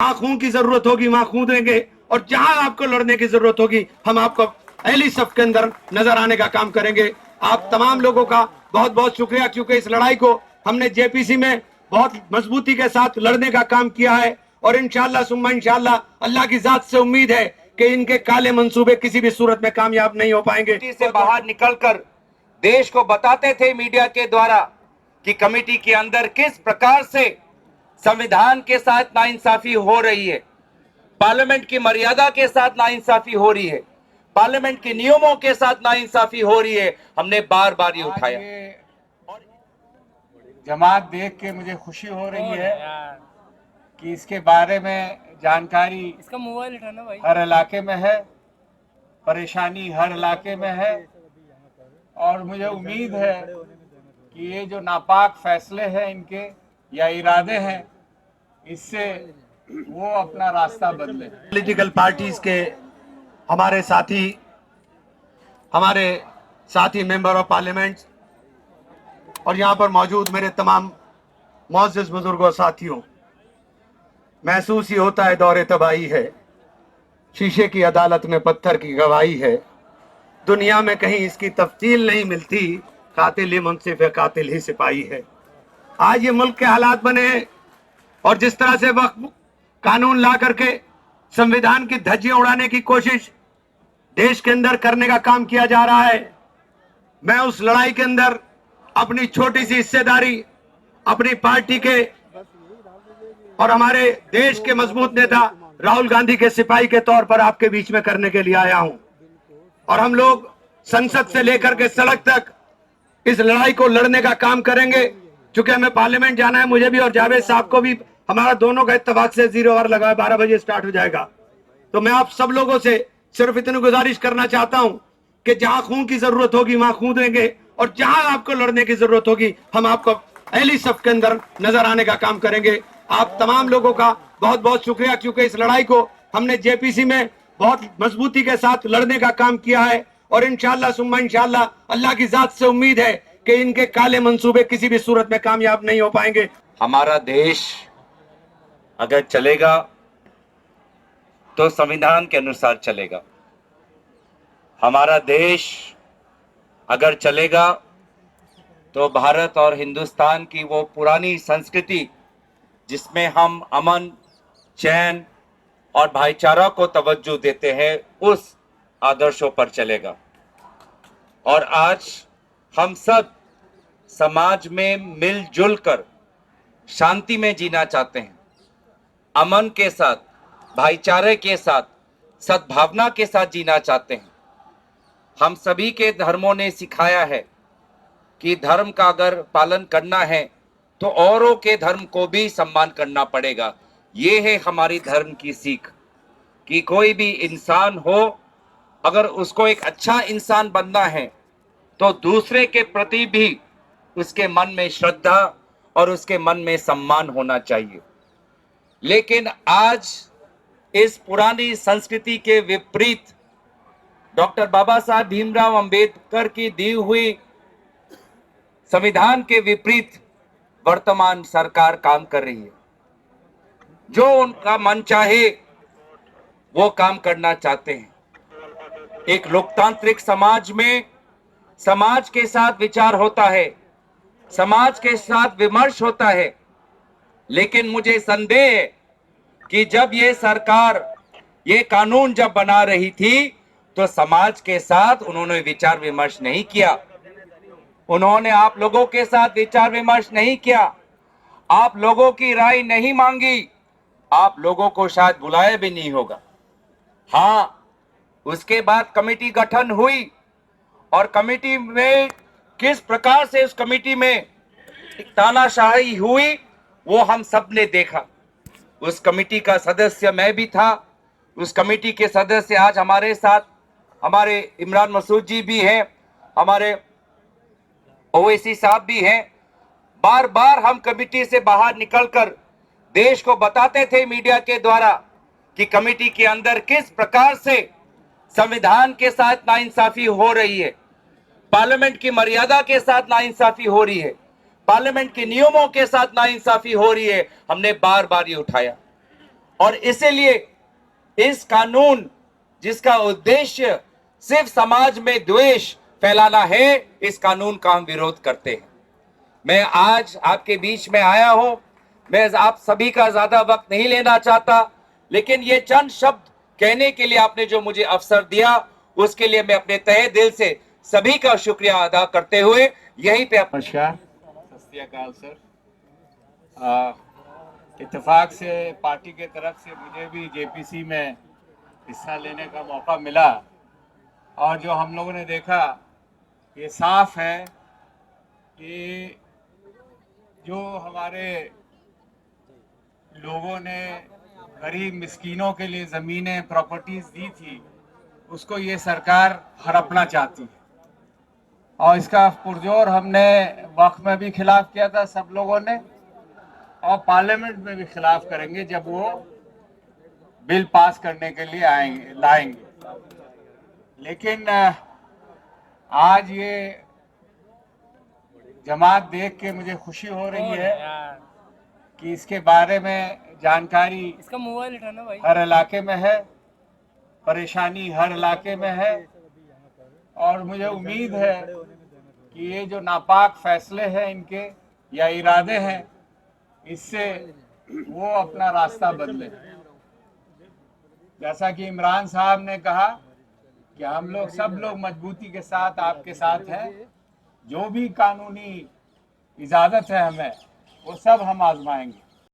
जहां खून की जरूरत होगी वहां खून देंगे, और जहां आपको लड़ने की जरूरत होगी हम आपको पहली सफ के अंदर नजर आने का काम करेंगे। आप तमाम लोगों का बहुत बहुत शुक्रिया, क्योंकि इस लड़ाई को हमने जेपीसी में बहुत मजबूती के साथ लड़ने का काम किया है, और इंशाअल्लाह सुम्मा इंशाअल्लाह अल्लाह की जात से उम्मीद है कि इनके काले मंसूबे किसी भी सूरत में कामयाब नहीं हो पाएंगे। से बाहर निकलकर देश को बताते थे मीडिया के द्वारा कि कमेटी के अंदर किस प्रकार से संविधान के साथ नाइंसाफी हो रही है, पार्लियामेंट की मर्यादा के साथ नाइंसाफी हो रही है, पार्लियामेंट के नियमों के साथ नाइंसाफी हो रही है। हमने बार बार ये उठाया। जमात देख के मुझे खुशी हो रही है कि इसके बारे में जानकारी इसका मोबाइल उठाना भाई, हर इलाके में है, परेशानी हर इलाके में है, और मुझे उम्मीद है कि ये जो नापाक फैसले हैं इनके या इरादे हैं, इससे वो अपना रास्ता बदले। पॉलिटिकल पार्टीज के हमारे साथी मेंबर ऑफ पार्लियामेंट और यहाँ पर मौजूद मेरे तमाम मुअज़्ज़िज़ बुजुर्गों साथियों, महसूस ही होता है दौरे तबाही है, शीशे की अदालत में पत्थर की गवाही है, दुनिया में कहीं इसकी तफ्सील नहीं मिलती, कातिल ही मुंसिफ है, कातिल ही सिपाही है। आज ये मुल्क के हालात बने हैं, और जिस तरह से वक्त कानून ला करके संविधान की धज्जियां उड़ाने की कोशिश देश के अंदर करने का काम किया जा रहा है, मैं उस लड़ाई के अंदर अपनी छोटी सी हिस्सेदारी अपनी पार्टी के और हमारे देश के मजबूत नेता राहुल गांधी के सिपाही के तौर पर आपके बीच में करने के लिए आया हूं। और हम लोग संसद से लेकर के सड़क तक इस लड़ाई को लड़ने का काम करेंगे। चूंकि हमें पार्लियामेंट जाना है, मुझे भी और जावेद साहब को भी, हमारा दोनों का इत्तेफाक से 0 आवर लगा है, 12 बजे स्टार्ट हो जाएगा। तो मैं आप सब लोगों से सिर्फ इतनी गुजारिश करना चाहता हूं कि जहां खून की जरूरत होगी वहां खून देंगे, और जहां आपको लड़ने की जरूरत होगी हम आपको पहली सफ के अंदर नजर आने का काम करेंगे। आप तमाम लोगों का बहुत बहुत शुक्रिया, क्योंकि इस लड़ाई को हमने जेपीसी में बहुत मजबूती के साथ लड़ने का काम किया है, और इंशाअल्लाह सुम्मा इंशाअल्लाह अल्लाह की जात से उम्मीद है कि इनके काले मंसूबे किसी भी सूरत में कामयाब नहीं हो पाएंगे। हमारा देश अगर चलेगा तो संविधान के अनुसार चलेगा। हमारा देश अगर चलेगा तो भारत और हिंदुस्तान की वो पुरानी संस्कृति जिसमें हम अमन, चैन और भाईचारा को तवज्जो देते हैं, उस आदर्शों पर चलेगा। और आज हम सब समाज में मिलजुल कर शांति में जीना चाहते हैं, अमन के साथ, भाईचारे के साथ, सद्भावना के साथ जीना चाहते हैं। हम सभी के धर्मों ने सिखाया है कि धर्म का अगर पालन करना है तो औरों के धर्म को भी सम्मान करना पड़ेगा। ये है हमारी धर्म की सीख कि कोई भी इंसान हो, अगर उसको एक अच्छा इंसान बनना है तो दूसरे के प्रति भी उसके मन में श्रद्धा और उसके मन में सम्मान होना चाहिए। लेकिन आज इस पुरानी संस्कृति के विपरीत डॉक्टर बाबा साहब भीमराव अंबेडकर की दी हुई संविधान के विपरीत वर्तमान सरकार काम कर रही है। जो उनका मन चाहे वो काम करना चाहते हैं। एक लोकतांत्रिक समाज में समाज के साथ विचार होता है, समाज के साथ विमर्श होता है, लेकिन मुझे संदेह है कि जब ये सरकार ये कानून जब बना रही थी तो समाज के साथ उन्होंने विचार विमर्श नहीं किया, उन्होंने आप लोगों के साथ विचार विमर्श नहीं किया, आप लोगों की राय नहीं मांगी, आप लोगों को शायद बुलाया भी नहीं होगा। हाँ, उसके बाद कमेटी गठन हुई और कमेटी में किस प्रकार से उस कमेटी में तानाशाही हुई वो हम सब ने देखा। उस कमेटी का सदस्य मैं भी था। उस कमेटी के सदस्य आज हमारे साथ हमारे इमरान मसूद जी भी हैं, हमारे ओवैसी साहब भी हैं। बार बार हम कमेटी से बाहर निकलकर देश को बताते थे मीडिया के द्वारा कि कमेटी के अंदर किस प्रकार से संविधान के साथ नाइंसाफी हो रही है, पार्लियामेंट की मर्यादा के साथ नाइंसाफी हो रही है, पार्लियामेंट के नियमों के साथ नाइंसाफी हो रही है। हमने बार बार ये उठाया। और इसीलिए इस कानून जिसका उद्देश्य सिर्फ समाज में द्वेष फैलाना है, इस कानून का हम विरोध करते हैं। मैं आज आपके बीच में आया हूं, मैं आप सभी का ज्यादा वक्त नहीं लेना चाहता, लेकिन ये चंद शब्द कहने के लिए आपने जो मुझे अवसर दिया, उसके लिए मैं अपने तहे दिल से सभी का शुक्रिया अदा करते हुए यहीं पे नमस्कार, सत श्री अकाल सर। इत्तेफाक से पार्टी के तरफ से मुझे भी जेपीसी में हिस्सा लेने का मौका मिला और जो हम लोगों ने देखा, ये साफ है कि जो हमारे लोगों ने गरीब मिस्कीनों के लिए ज़मीनें प्रॉपर्टीज दी थी, उसको ये सरकार हड़पना चाहती है। और इसका पुरजोर हमने वक्त में भी खिलाफ किया था सब लोगों ने, और पार्लियामेंट में भी खिलाफ करेंगे जब वो बिल पास करने के लिए लाएंगे। लेकिन आज ये जमात देख के मुझे खुशी हो रही है कि इसके बारे में जानकारी इसका मोबाइल उठाना भाई। हर इलाके में है, परेशानी हर इलाके में है, और मुझे उम्मीद है कि ये जो नापाक फैसले हैं इनके या इरादे हैं, इससे वो अपना रास्ता बदले। जैसा कि इमरान साहब ने कहा कि हम लोग सब लोग मजबूती के साथ आपके साथ हैं, जो भी कानूनी इजाज़त है हमें, वो सब हम आजमाएंगे।